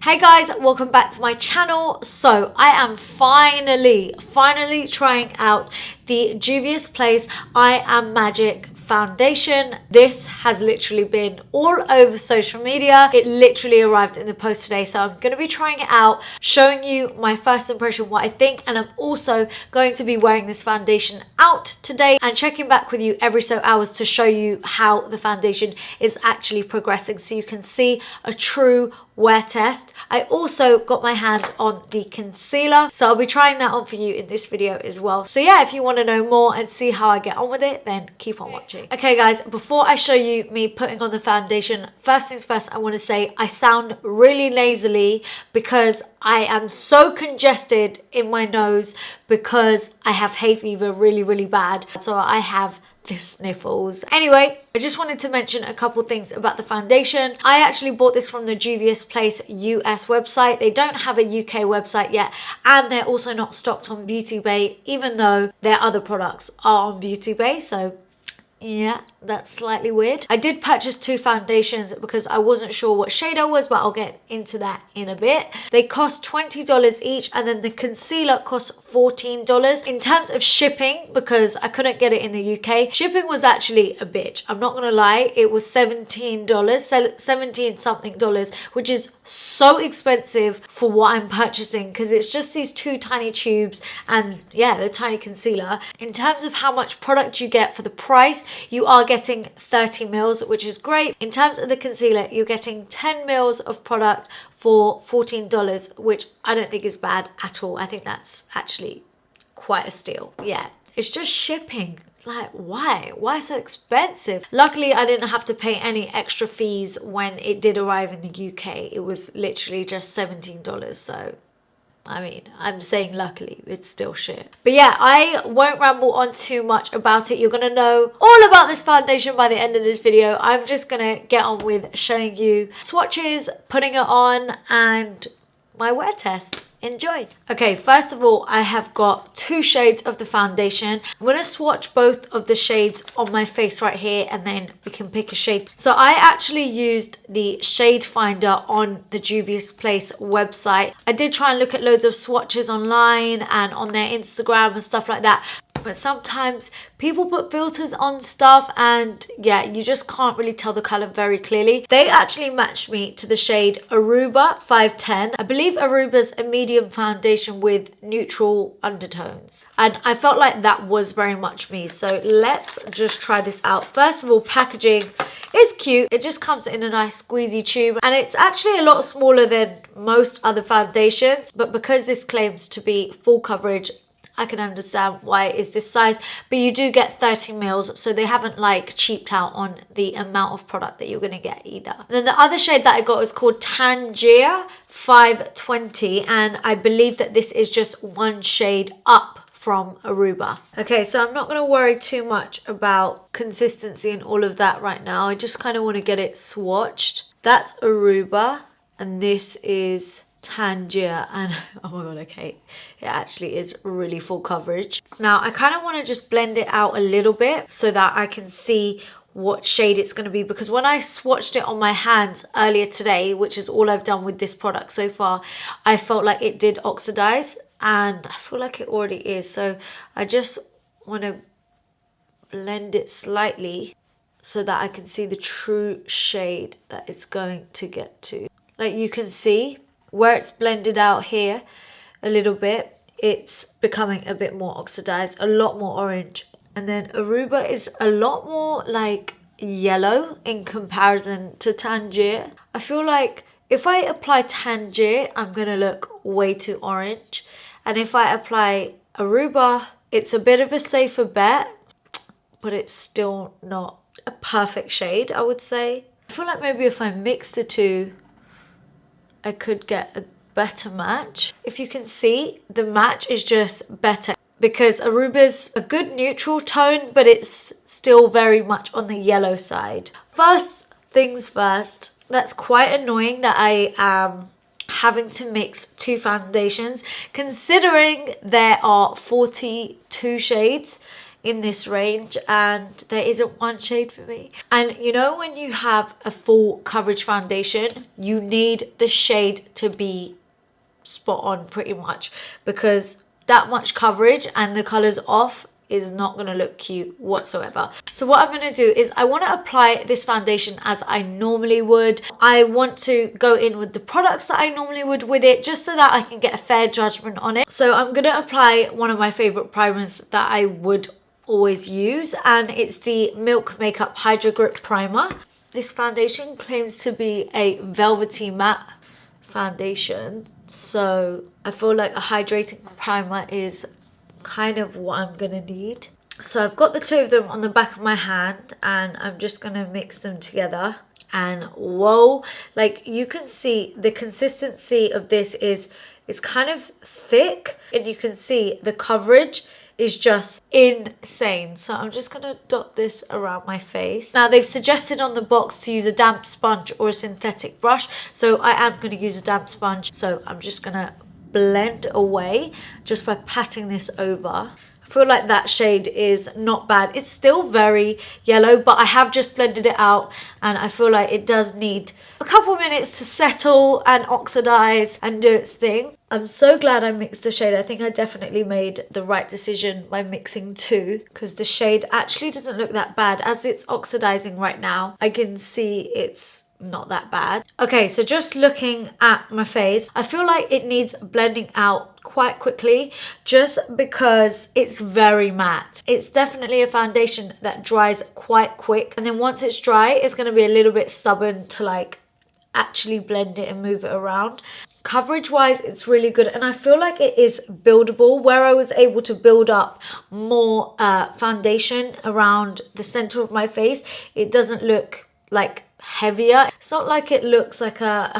Hey guys, welcome back to my channel. So I am finally trying out the Juvias Place I Am Magic foundation. This has literally been all over social media. It literally arrived in the post today, so I'm going to be trying it out, showing you my first impression, what I think, and I'm also going to be wearing this foundation out today and checking back with you every so hours to show you how the foundation is actually progressing, so you can see a true wear test. I also got my hands on the concealer, so I'll be trying that on for you in this video as well. So yeah, if you want to know more and see how I get on with it, then keep on watching. Okay guys, before I show you me putting on the foundation, first things first, I want to say I sound really nasally because I am so congested in my nose because I have hay fever really bad. So I have the sniffles. Anyway, I just wanted to mention a couple things about the foundation. I actually bought this from the Juvias Place US website. They don't have a UK website yet, and they're also not stocked on Beauty Bay, even though their other products are on Beauty Bay. So yeah, that's slightly weird. I did purchase two foundations because I wasn't sure what shade I was, but I'll get into that in a bit. They cost $20 each, and then the concealer costs $14. In terms of shipping, because I couldn't get it in the UK, shipping was actually a bitch. I'm not gonna lie, it was $17, 17 something dollars, which is so expensive for what I'm purchasing because it's just these two tiny tubes and yeah, the tiny concealer. In terms of how much product you get for the price, you are getting 30 mils, which is great. In terms of the concealer, you're getting 10 mils of product for $14, which I don't think is bad at all. I think that's actually quite a steal. Yeah, it's just shipping. Like, why so expensive? Luckily, I didn't have to pay any extra fees when it did arrive in the UK. It was literally just $17, so I mean, I'm saying luckily, it's still shit. But yeah, I won't ramble on too much about it. You're gonna know all about this foundation by the end of this video. I'm just gonna get on with showing you swatches, putting it on, and my wear test. Enjoy. Okay, first of all, I have got two shades of the foundation. I'm going to swatch both of the shades on my face right here, and then we can pick a shade. So I actually used the shade finder on the Juvias Place website. I did try and look at loads of swatches online and on their Instagram and stuff like that, but sometimes people put filters on stuff and yeah, you just can't really tell the color very clearly. They actually matched me to the shade Aruba 510. I believe Aruba's a medium foundation with neutral undertones, and I felt like that was very much me. So let's just try this out. First of all, packaging is cute. It just comes in a nice squeezy tube, and it's actually a lot smaller than most other foundations, but because this claims to be full coverage, I can understand why it is this size, but you do get 30 mils, so they haven't like cheaped out on the amount of product that you're going to get either. And then the other shade that I got is called Tangier 520, and I believe that this is just one shade up from Aruba. Okay, so I'm not going to worry too much about consistency and all of that right now. I just kind of want to get it swatched. That's Aruba, and this is Tangier, and oh my god, okay, it actually is really full coverage. Now I kind of want to just blend it out a little bit so that I can see what shade it's going to be, because when I swatched it on my hands earlier today, which is all I've done with this product so far, I felt like it did oxidize, and I feel like it already is. So I just want to blend it slightly so that I can see the true shade that it's going to get to. Like you can see where it's blended out here a little bit, it's becoming a bit more oxidized, a lot more orange. And then Aruba is a lot more like yellow in comparison to Tangier. I feel like if I apply Tangier, I'm gonna look way too orange. And if I apply Aruba, it's a bit of a safer bet, but it's still not a perfect shade, I would say. I feel like maybe if I mix the two, I could get a better match. If you can see, the match is just better because Aruba's a good neutral tone, but it's still very much on the yellow side. First things first, that's quite annoying that I am having to mix two foundations, considering there are 42 shades in this range, and there isn't one shade for me. And you know, when you have a full coverage foundation, you need the shade to be spot on pretty much, because that much coverage and the colors off is not going to look cute whatsoever. So what I'm going to do is I want to apply this foundation as I normally would. I want to go in with the products that I normally would with it, just so that I can get a fair judgment on it. So I'm going to apply one of my favorite primers that I would always use, and it's the Milk Makeup Hydro Grip Primer. This foundation claims to be a velvety matte foundation, so I feel like a hydrating primer is kind of what I'm gonna need. So I've got the two of them on the back of my hand, and I'm just gonna mix them together. And whoa, like you can see the consistency of this is it's kind of thick, and you can see the coverage is just insane. So I'm just gonna dot this around my face. Now they've suggested on the box to use a damp sponge or a synthetic brush, so I am gonna use a damp sponge. So I'm just gonna blend away just by patting this over. I feel like that shade is not bad. It's still very yellow, but I have just blended it out, and I feel like it does need a couple minutes to settle and oxidize and do its thing. I'm so glad I mixed the shade. I think I definitely made the right decision by mixing two, because the shade actually doesn't look that bad. As it's oxidizing right now, I can see it's not that bad. Okay, so just looking at my face, I feel like it needs blending out quite quickly, just because it's very matte. It's definitely a foundation that dries quite quick, and then once it's dry, it's going to be a little bit stubborn to like actually blend it and move it around. Coverage wise, it's really good, and I feel like it is buildable. Where I was able to build up more foundation around the center of my face, it doesn't look like heavier. It's not like it looks like a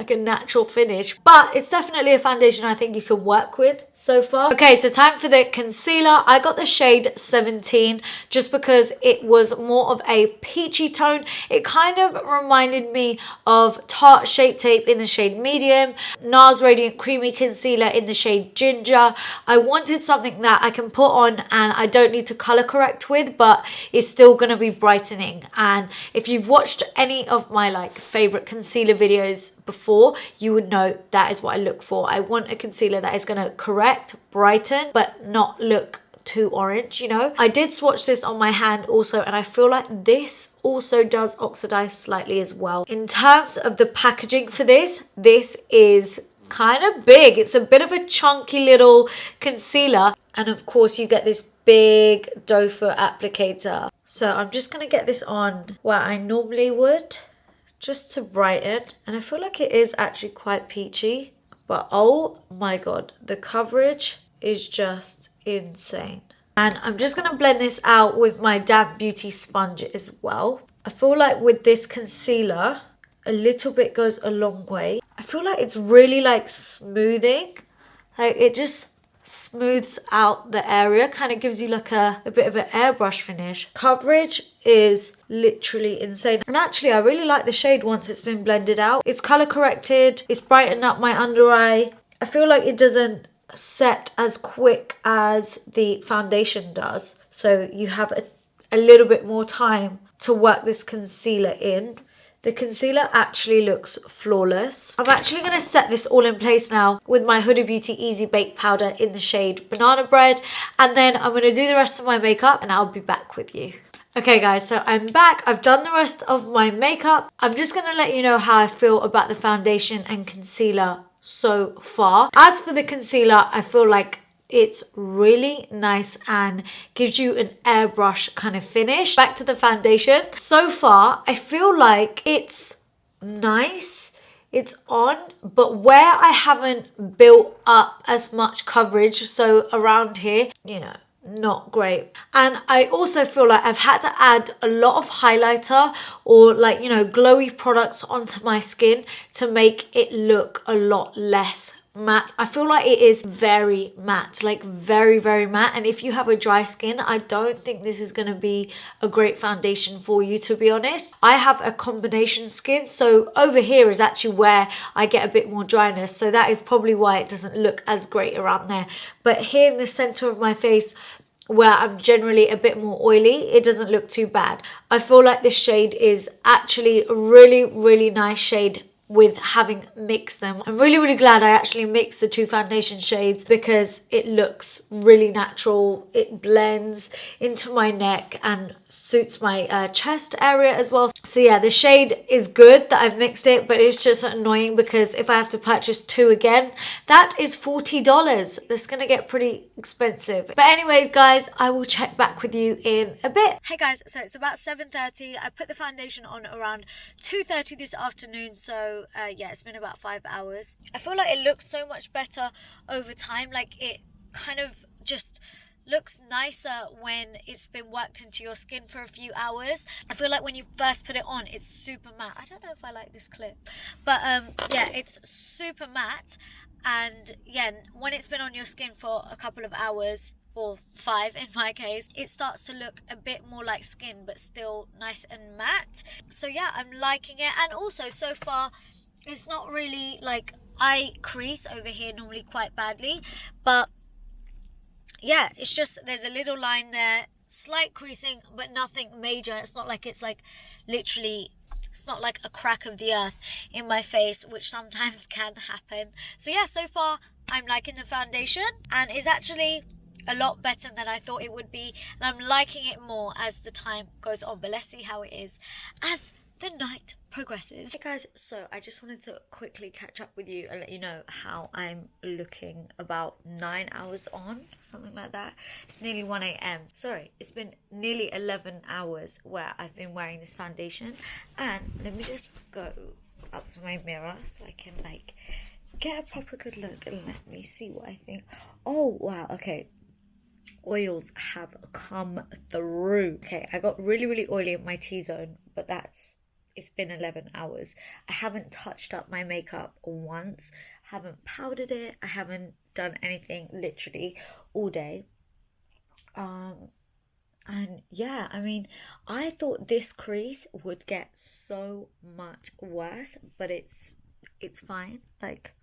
natural finish, but it's definitely a foundation I think you can work with so far. Okay, so time for the concealer. I got the shade 17 just because it was more of a peachy tone. It kind of reminded me of Tarte Shape Tape in the shade medium, NARS Radiant Creamy Concealer in the shade ginger. I wanted something that I can put on and I don't need to color correct with, but it's still going to be brightening. And if you've watched any of my like favorite concealer videos before, you would know that is what I look for. I want a concealer that is going to correct, brighten, but not look too orange, you know. I did swatch this on my hand also, and I feel like this also does oxidize slightly as well. In terms of the packaging for this is kind of big. It's a bit of a chunky little concealer, and of course you get this big doe foot applicator. So I'm just going to get this on where I normally would, just to brighten. And I feel like it is actually quite peachy, but oh my god, the coverage is just insane. And I'm just going to blend this out with my damp beauty sponge as well. I feel like with this concealer, a little bit goes a long way. I feel like it's really like smoothing, like it just smooths out the area, kind of gives you like a bit of an airbrush finish. Coverage is literally insane, and actually I really like the shade once it's been blended out. It's color corrected, it's brightened up my under eye. I feel like it doesn't set as quick as the foundation does, so you have a little bit more time to work this concealer in. The concealer actually looks flawless. I'm actually going to set this all in place now with my Huda Beauty Easy Bake Powder in the shade Banana Bread. And then I'm going to do the rest of my makeup and I'll be back with you. Okay guys, so I'm back. I've done the rest of my makeup. I'm just going to let you know how I feel about the foundation and concealer so far. As for the concealer, I feel like it's really nice and gives you an airbrush kind of finish. Back to the foundation. So far, I feel like it's nice, it's on, but where I haven't built up as much coverage, so around here, you know, not great. And I also feel like I've had to add a lot of highlighter or like, you know, glowy products onto my skin to make it look a lot less matte. I feel like it is very matte, like very, very matte. And if you have a dry skin, I don't think this is going to be a great foundation for you, to be honest. I have a combination skin, so over here is actually where I get a bit more dryness, so that is probably why it doesn't look as great around there. But here in the center of my face, where I'm generally a bit more oily, it doesn't look too bad. I feel like this shade is actually a really, really nice shade with having mixed them. I'm really, really glad I actually mixed the two foundation shades because it looks really natural. It blends into my neck and suits my chest area as well. So yeah, the shade is good that I've mixed it, but it's just annoying because if I have to purchase two again, that is $40. That's gonna get pretty expensive. But anyway, guys, I will check back with you in a bit. Hey guys, so it's about 7:30. I put the foundation on around 2:30 this afternoon, so yeah, it's been about 5 hours. I feel like it looks so much better over time. Like, it kind of just looks nicer when it's been worked into your skin for a few hours. I feel like when you first put it on, it's super matte. I don't know if I like this clip, but yeah, it's super matte. And yeah, when it's been on your skin for a couple of hours, or 5 in my case, it starts to look a bit more like skin but still nice and matte. So yeah, I'm liking it. And also, so far, it's not really like, I crease over here normally quite badly, but yeah, it's just there's a little line there, slight creasing, but nothing major. It's not like it's like literally, it's not like a crack of the earth in my face, which sometimes can happen. So yeah, so far I'm liking the foundation, and it's actually a lot better than I thought it would be, and I'm liking it more as the time goes on. But let's see how it is as the night progresses. Hey guys, so I just wanted to quickly catch up with you and let you know how I'm looking about 9 hours on, something like that. It's nearly 1 a.m. Sorry, it's been nearly 11 hours where I've been wearing this foundation. And let me just go up to my mirror so I can like get a proper good look and let me see what I think. Oh wow, okay, oils have come through. Okay, I got really, really oily in my T-zone, but it's been 11 hours. I haven't touched up my makeup once, haven't powdered it, I haven't done anything literally all day. And yeah, I mean, I thought this crease would get so much worse, but it's fine. Like,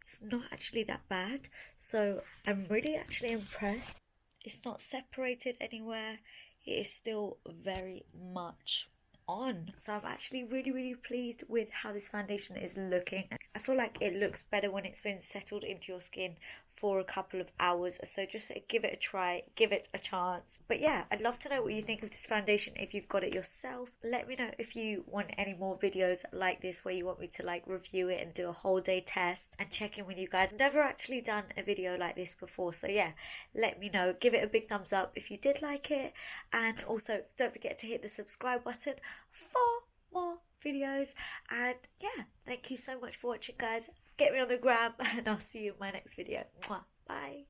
it's not actually that bad. So I'm really actually impressed. It's not separated anywhere. It is still very much on. So I'm actually really, really pleased with how this foundation is looking. I feel like it looks better when it's been settled into your skin for a couple of hours. So just give it a try, give it a chance. But yeah, I'd love to know what you think of this foundation if you've got it yourself. Let me know if you want any more videos like this where you want me to like review it and do a whole day test and check in with you guys. I've never actually done a video like this before, so yeah, let me know. Give it a big thumbs up if you did like it, and also don't forget to hit the subscribe button for more videos. And yeah, thank you so much for watching, guys. Get me on the gram, and I'll see you in my next video. Mwah.